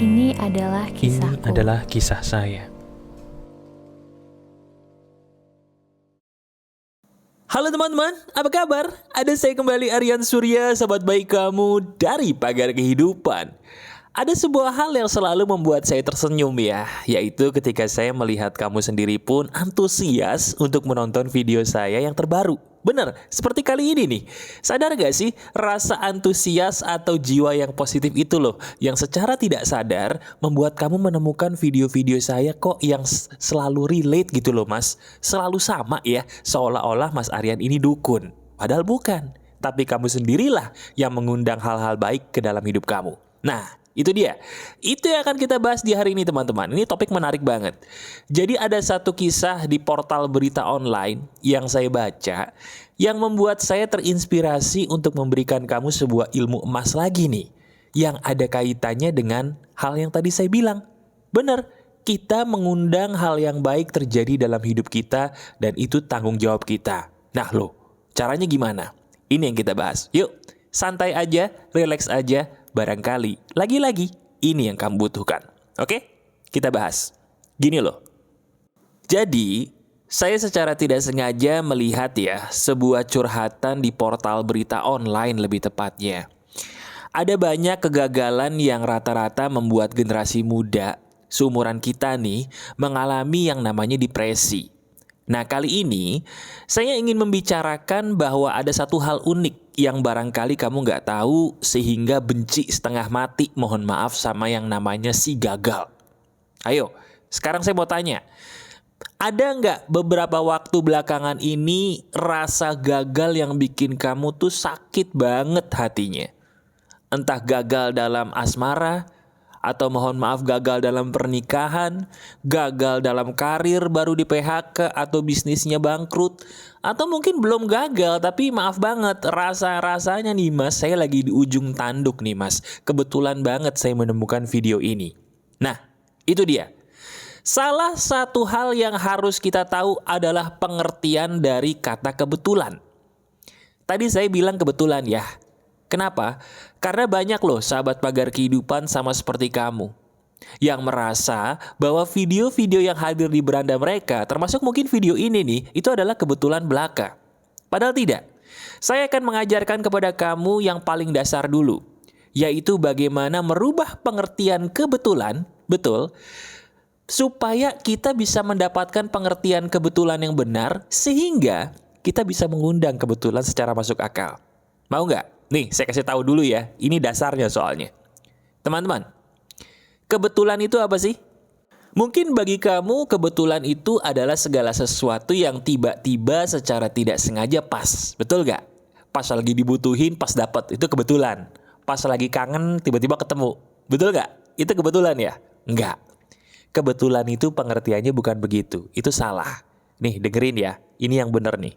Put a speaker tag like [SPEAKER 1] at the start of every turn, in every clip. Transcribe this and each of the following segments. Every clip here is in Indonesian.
[SPEAKER 1] Ini adalah
[SPEAKER 2] Ini
[SPEAKER 1] kisahku.
[SPEAKER 2] adalah kisah saya. Halo teman-teman, apa kabar? Ada saya kembali, Aryan Surya, sahabat baik kamu dari Pagar Kehidupan. Ada sebuah hal yang selalu membuat saya tersenyum ya, yaitu ketika saya melihat kamu sendiri pun antusias untuk menonton video saya yang terbaru. Bener, seperti kali ini nih. Sadar gak sih rasa antusias atau jiwa yang positif itu loh, yang secara tidak sadar membuat kamu menemukan video-video saya kok yang selalu relate gitu loh mas. Selalu sama ya, seolah-olah Mas Aryan ini dukun. Padahal bukan, tapi kamu sendirilah yang mengundang hal-hal baik ke dalam hidup kamu. Nah, itu dia. Itu yang akan kita bahas di hari ini teman-teman. Ini topik menarik banget. Jadi ada satu kisah di portal berita online yang saya baca yang membuat saya terinspirasi untuk memberikan kamu sebuah ilmu emas lagi nih. Yang ada kaitannya dengan hal yang tadi saya bilang. Benar, kita mengundang hal yang baik terjadi dalam hidup kita dan itu tanggung jawab kita. Nah loh, caranya gimana? Ini yang kita bahas. Yuk, santai aja, relax aja. Barangkali, lagi-lagi, ini yang kamu butuhkan. Oke? Kita bahas. Gini loh. Jadi, saya secara tidak sengaja melihat ya, sebuah curhatan di portal berita online lebih tepatnya. Ada banyak kegagalan yang rata-rata membuat generasi muda, seumuran kita nih, mengalami yang namanya depresi. Nah kali ini saya ingin membicarakan bahwa ada satu hal unik yang barangkali kamu nggak tahu sehingga benci setengah mati, mohon maaf, sama yang namanya si gagal. Ayo, sekarang saya mau tanya, ada nggak beberapa waktu belakangan ini rasa gagal yang bikin kamu tuh sakit banget hatinya? Entah gagal dalam asmara, atau mohon maaf gagal dalam pernikahan, gagal dalam karir baru di PHK atau bisnisnya bangkrut, atau mungkin belum gagal tapi maaf banget rasa-rasanya nih mas, saya lagi di ujung tanduk nih mas, kebetulan banget saya menemukan video ini. Nah itu dia, salah satu hal yang harus kita tahu adalah pengertian dari kata kebetulan. Tadi saya bilang kebetulan ya. Kenapa? Karena banyak loh sahabat Pagar Kehidupan sama seperti kamu yang merasa bahwa video-video yang hadir di beranda mereka, termasuk mungkin video ini nih, itu adalah kebetulan belaka. Padahal tidak. Saya akan mengajarkan kepada kamu yang paling dasar dulu, yaitu bagaimana merubah pengertian kebetulan, betul, supaya kita bisa mendapatkan pengertian kebetulan yang benar, sehingga kita bisa mengundang kebetulan secara masuk akal. Mau nggak? Nih, saya kasih tahu dulu ya. Ini dasarnya soalnya. Teman-teman, kebetulan itu apa sih? Mungkin bagi kamu kebetulan itu adalah segala sesuatu yang tiba-tiba secara tidak sengaja pas. Betul nggak? Pas lagi dibutuhin, pas dapat. Itu kebetulan. Pas lagi kangen, tiba-tiba ketemu. Betul nggak? Itu kebetulan ya? Nggak. Kebetulan itu pengertiannya bukan begitu. Itu salah. Nih, dengerin ya. Ini yang benar nih.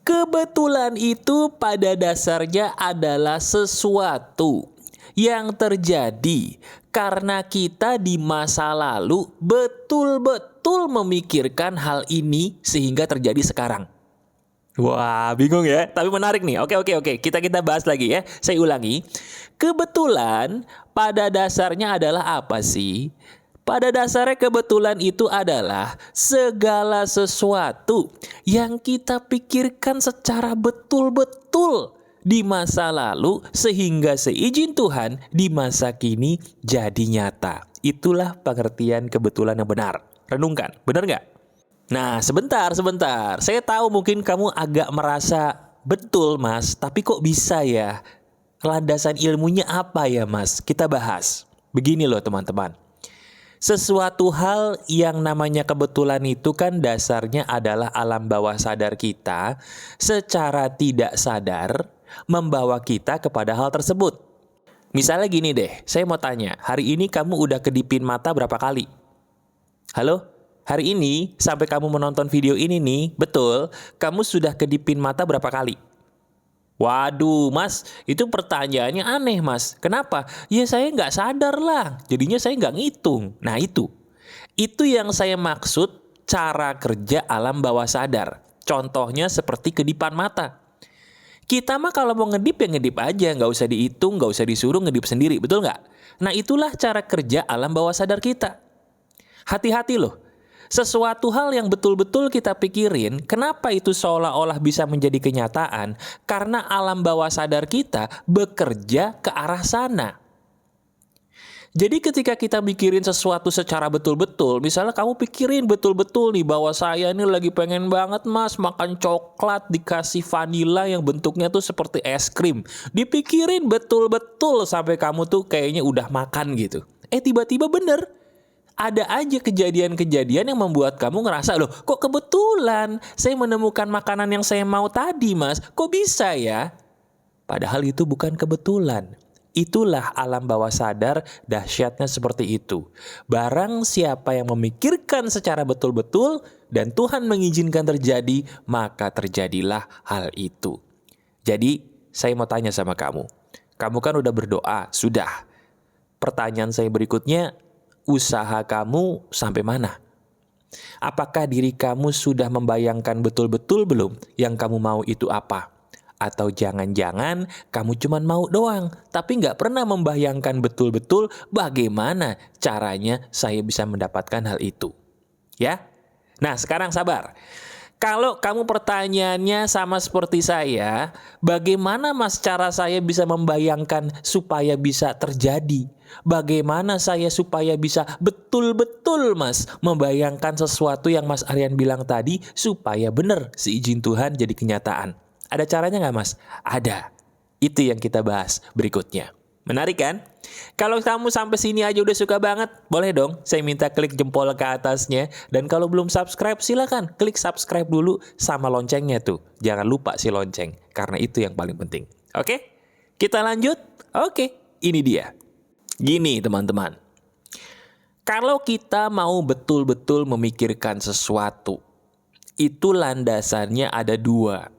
[SPEAKER 2] Kebetulan itu pada dasarnya adalah sesuatu yang terjadi karena kita di masa lalu betul-betul memikirkan hal ini sehingga terjadi sekarang. Wah, bingung ya? Tapi menarik nih. Oke. Kita bahas lagi ya. Saya ulangi. Kebetulan pada dasarnya adalah apa sih? Pada dasarnya kebetulan itu adalah segala sesuatu yang kita pikirkan secara betul-betul di masa lalu sehingga seizin Tuhan di masa kini jadi nyata. Itulah pengertian kebetulan yang benar. Renungkan, benar nggak? Nah, sebentar. Saya tahu mungkin kamu agak merasa betul mas, tapi kok bisa ya? Landasan ilmunya apa ya mas? Kita bahas. Begini loh teman-teman. Sesuatu hal yang namanya kebetulan itu kan dasarnya adalah alam bawah sadar kita secara tidak sadar membawa kita kepada hal tersebut. Misalnya gini deh, saya mau tanya, hari ini kamu udah kedipin mata berapa kali? Halo? Hari ini sampai kamu menonton video ini nih, betul, kamu sudah kedipin mata berapa kali? Waduh mas, itu pertanyaannya aneh mas. Kenapa? Ya saya nggak sadar lah, jadinya saya nggak ngitung. Nah itu yang saya maksud cara kerja alam bawah sadar. Contohnya seperti kedipan mata. Kita mah kalau mau ngedip ya ngedip aja, nggak usah dihitung, nggak usah disuruh ngedip sendiri, betul nggak? Nah itulah cara kerja alam bawah sadar kita. Hati-hati loh, sesuatu hal yang betul-betul kita pikirin, kenapa itu seolah-olah bisa menjadi kenyataan? Karena alam bawah sadar kita bekerja ke arah sana. Jadi ketika kita mikirin sesuatu secara betul-betul, misalnya kamu pikirin betul-betul nih bahwa saya ini lagi pengen banget mas makan coklat dikasih vanila yang bentuknya tuh seperti es krim. Dipikirin betul-betul sampai kamu tuh kayaknya udah makan gitu. Tiba-tiba bener. Ada aja kejadian-kejadian yang membuat kamu ngerasa, loh kok kebetulan saya menemukan makanan yang saya mau tadi mas, kok bisa ya? Padahal itu bukan kebetulan. Itulah alam bawah sadar, dahsyatnya seperti itu. Barang siapa yang memikirkan secara betul-betul dan Tuhan mengizinkan terjadi, maka terjadilah hal itu. Jadi saya mau tanya sama kamu. Kamu kan udah berdoa, sudah. Pertanyaan saya berikutnya, usaha kamu sampai mana? Apakah diri kamu sudah membayangkan betul-betul belum yang kamu mau itu apa? Atau jangan-jangan kamu cuma mau doang, tapi nggak pernah membayangkan betul-betul bagaimana caranya saya bisa mendapatkan hal itu. Ya? Nah sekarang sabar. Kalau kamu pertanyaannya sama seperti saya, bagaimana mas cara saya bisa membayangkan supaya bisa terjadi? Bagaimana saya supaya bisa betul-betul mas membayangkan sesuatu yang Mas Aryan bilang tadi supaya benar seizin Tuhan jadi kenyataan? Ada caranya nggak mas? Ada. Itu yang kita bahas berikutnya. Menarik kan? Kalau kamu sampai sini aja udah suka banget, boleh dong saya minta klik jempol ke atasnya. Dan kalau belum subscribe, silakan klik subscribe dulu sama loncengnya tuh. Jangan lupa si lonceng, karena itu yang paling penting. Oke? Kita lanjut? Oke, ini dia. Gini teman-teman. Kalau kita mau betul-betul memikirkan sesuatu, itu landasannya ada dua.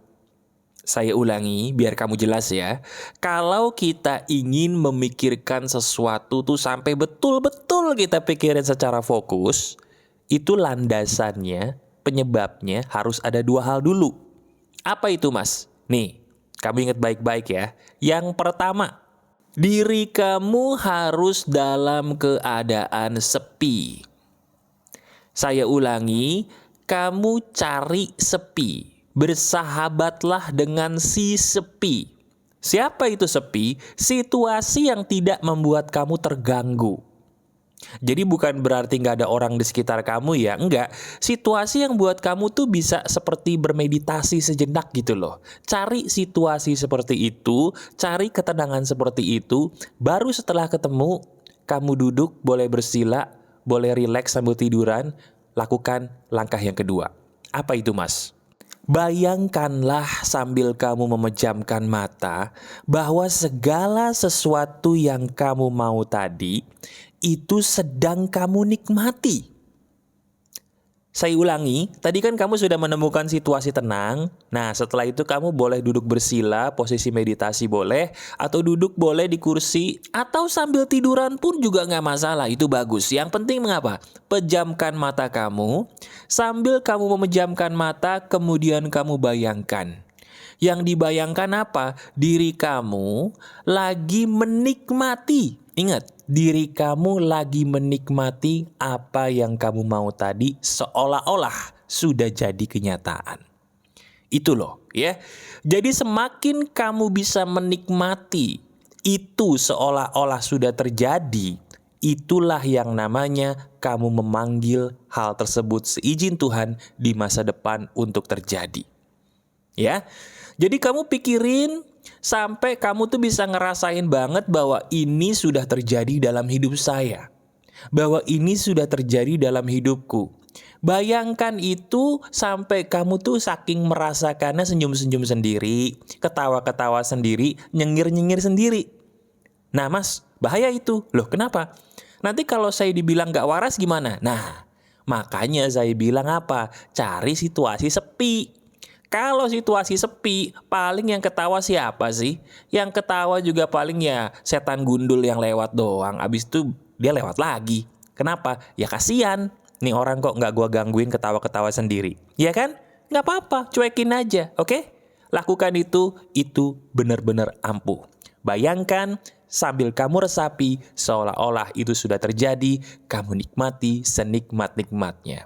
[SPEAKER 2] Saya ulangi biar kamu jelas ya. Kalau kita ingin memikirkan sesuatu tuh sampai betul-betul kita pikirin secara fokus, itu landasannya, penyebabnya harus ada dua hal dulu. Apa itu mas? Nih, kamu ingat baik-baik ya. Yang pertama, diri kamu harus dalam keadaan sepi. Saya ulangi, kamu cari sepi. Bersahabatlah dengan si sepi. Siapa itu sepi? Situasi yang tidak membuat kamu terganggu. Jadi bukan berarti nggak ada orang di sekitar kamu ya, enggak. Situasi yang buat kamu tuh bisa seperti bermeditasi sejenak gitu loh. Cari situasi seperti itu, cari ketenangan seperti itu, baru setelah ketemu, kamu duduk, boleh bersila, boleh rileks sambil tiduran, lakukan langkah yang kedua. Apa itu mas? Bayangkanlah sambil kamu memejamkan mata bahwa segala sesuatu yang kamu mau tadi itu sedang kamu nikmati. Saya ulangi, tadi kan kamu sudah menemukan situasi tenang. Nah setelah itu kamu boleh duduk bersila, posisi meditasi boleh, atau duduk boleh di kursi, atau sambil tiduran pun juga nggak masalah, itu bagus. Yang penting mengapa? Pejamkan mata kamu, sambil kamu memejamkan mata, kemudian kamu bayangkan. Yang dibayangkan apa? Diri kamu lagi menikmati. Ingat, diri kamu lagi menikmati apa yang kamu mau tadi seolah-olah sudah jadi kenyataan. Itu loh ya. Jadi semakin kamu bisa menikmati itu seolah-olah sudah terjadi, itulah yang namanya kamu memanggil hal tersebut seizin Tuhan di masa depan untuk terjadi. Ya. Jadi kamu pikirin sampai kamu tuh bisa ngerasain banget bahwa ini sudah terjadi dalam hidup saya. Bahwa ini sudah terjadi dalam hidupku. Bayangkan itu sampai kamu tuh saking merasakannya senyum-senyum sendiri, ketawa-ketawa sendiri, nyengir-nyengir sendiri. Nah mas, bahaya itu. Loh kenapa? Nanti kalau saya dibilang gak waras gimana? Nah, makanya saya bilang apa? Cari situasi sepi. Kalau situasi sepi, paling yang ketawa siapa sih? Yang ketawa juga paling ya setan gundul yang lewat doang. Abis itu dia lewat lagi. Kenapa? Ya kasihan. Nih orang kok nggak gua gangguin ketawa-ketawa sendiri. Ya kan? Nggak apa-apa, cuekin aja, oke? Lakukan itu benar-benar ampuh. Bayangkan sambil kamu resapi seolah-olah itu sudah terjadi, kamu nikmati senikmat-nikmatnya.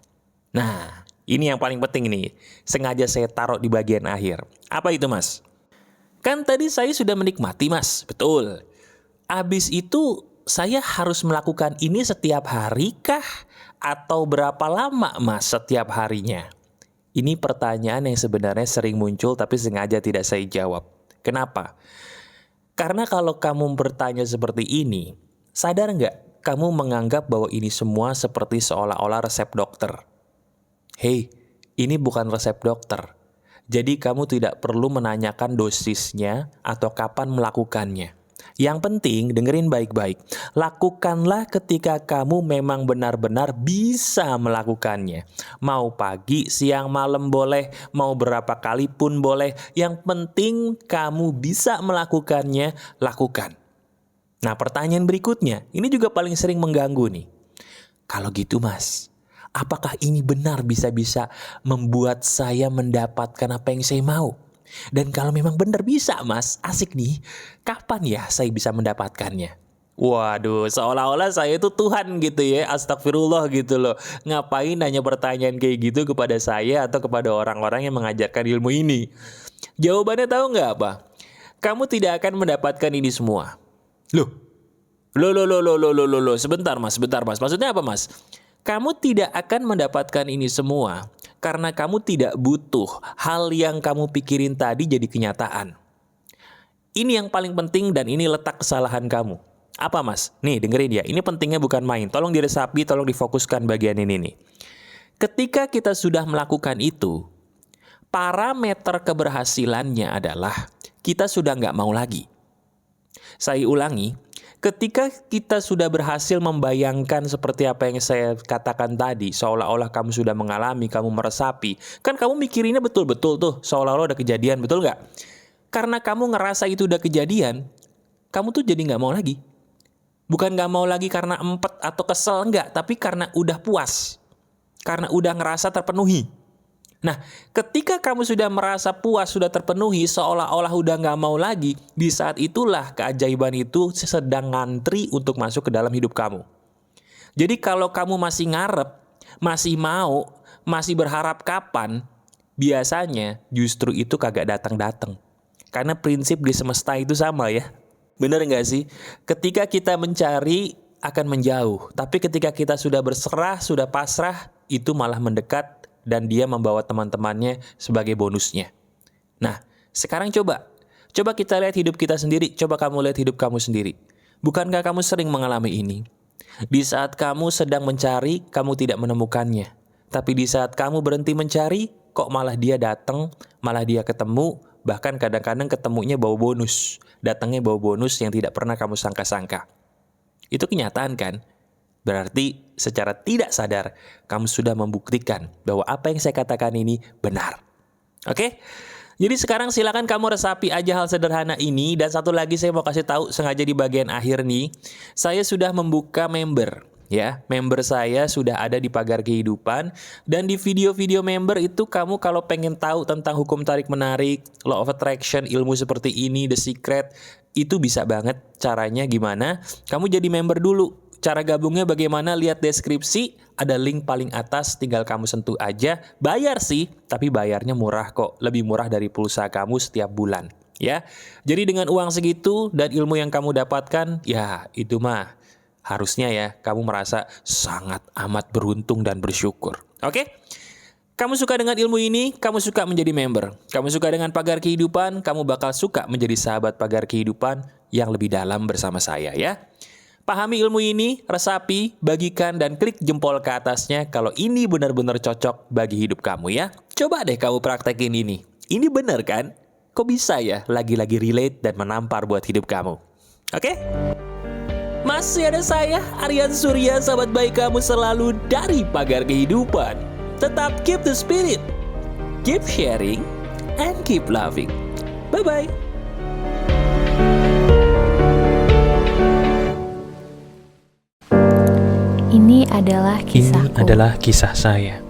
[SPEAKER 2] Nah, ini yang paling penting nih. Sengaja saya taruh di bagian akhir. Apa itu, Mas? Kan tadi saya sudah menikmati, Mas. Betul. Habis itu saya harus melakukan ini setiap hari kah? Atau berapa lama, Mas, setiap harinya? Ini pertanyaan yang sebenarnya sering muncul tapi sengaja tidak saya jawab. Kenapa? Karena kalau kamu bertanya seperti ini, sadar nggak kamu menganggap bahwa ini semua seperti seolah-olah resep dokter? Hei, ini bukan resep dokter. Jadi kamu tidak perlu menanyakan dosisnya atau kapan melakukannya. Yang penting dengerin baik-baik. Lakukanlah ketika kamu memang benar-benar bisa melakukannya. Mau pagi, siang, malam boleh, mau berapa kali pun boleh. Yang penting kamu bisa melakukannya, lakukan. Nah, pertanyaan berikutnya, ini juga paling sering mengganggu nih. Kalau gitu, Mas, apakah ini benar bisa-bisa membuat saya mendapatkan apa yang saya mau? Dan kalau memang benar bisa, Mas, asik nih, kapan ya saya bisa mendapatkannya? Waduh, seolah-olah saya itu Tuhan gitu ya, astagfirullah gitu loh. Ngapain nanya pertanyaan kayak gitu kepada saya atau kepada orang-orang yang mengajarkan ilmu ini? Jawabannya tahu nggak apa? Kamu tidak akan mendapatkan ini semua. Loh, sebentar mas. Maksudnya apa, Mas? Kamu tidak akan mendapatkan ini semua karena kamu tidak butuh hal yang kamu pikirin tadi jadi kenyataan. Ini yang paling penting dan ini letak kesalahan kamu. Apa, Mas? Nih, dengerin ya. Ini pentingnya bukan main. Tolong diresapi, tolong difokuskan bagian ini nih. Ketika kita sudah melakukan itu, parameter keberhasilannya adalah kita sudah nggak mau lagi. Saya ulangi. Ketika kita sudah berhasil membayangkan seperti apa yang saya katakan tadi, seolah-olah kamu sudah mengalami, kamu meresapi, kan kamu mikirinnya betul-betul tuh, seolah-olah udah kejadian, betul nggak? Karena kamu ngerasa itu udah kejadian, kamu tuh jadi nggak mau lagi. Bukan nggak mau lagi karena empet atau kesel, enggak, tapi karena udah puas, karena udah ngerasa terpenuhi. Nah, ketika kamu sudah merasa puas, sudah terpenuhi, seolah-olah udah nggak mau lagi, di saat itulah keajaiban itu sedang ngantri untuk masuk ke dalam hidup kamu. Jadi kalau kamu masih ngarep, masih mau, masih berharap kapan, biasanya justru itu kagak datang-datang. Karena prinsip di semesta itu sama ya. Bener nggak sih? Ketika kita mencari akan menjauh, tapi ketika kita sudah berserah, sudah pasrah, itu malah mendekat dan dia membawa teman-temannya sebagai bonusnya. Nah, sekarang coba kita lihat hidup kita sendiri, coba kamu lihat hidup kamu sendiri. Bukankah kamu sering mengalami ini? Di saat kamu sedang mencari, kamu tidak menemukannya. Tapi di saat kamu berhenti mencari, kok malah dia datang, malah dia ketemu, bahkan kadang-kadang ketemunya bawa bonus. Datangnya bawa bonus yang tidak pernah kamu sangka-sangka. Itu kenyataan kan? Berarti secara tidak sadar kamu sudah membuktikan bahwa apa yang saya katakan ini benar. Oke? Jadi sekarang silakan kamu resapi aja hal sederhana ini. Dan satu lagi saya mau kasih tahu sengaja di bagian akhir nih. Saya sudah membuka member. Ya, member saya sudah ada di Pagar Kehidupan. Dan di video-video member itu kamu kalau pengen tahu tentang hukum tarik-menarik, law of attraction, ilmu seperti ini, the secret, itu bisa banget caranya gimana. Kamu jadi member dulu. Cara gabungnya bagaimana? Lihat deskripsi, ada link paling atas, tinggal kamu sentuh aja. Bayar sih, tapi bayarnya murah kok. Lebih murah dari pulsa kamu setiap bulan. Ya, jadi dengan uang segitu dan ilmu yang kamu dapatkan, ya itu mah harusnya ya kamu merasa sangat amat beruntung dan bersyukur. Oke? Kamu suka dengan ilmu ini, kamu suka menjadi member. Kamu suka dengan Pagar Kehidupan, kamu bakal suka menjadi sahabat Pagar Kehidupan yang lebih dalam bersama saya ya. Pahami ilmu ini, resapi, bagikan, dan klik jempol ke atasnya kalau ini benar-benar cocok bagi hidup kamu ya. Coba deh kamu praktekin ini. Ini benar kan? Kok bisa ya lagi-lagi relate dan menampar buat hidup kamu? Oke? Masih ada saya, Aryan Surya, sahabat baik kamu selalu dari Pagar Kehidupan. Tetap keep the spirit, keep sharing, and keep loving. Bye-bye.
[SPEAKER 1] Ini adalah kisahku.
[SPEAKER 2] Ini adalah kisah saya.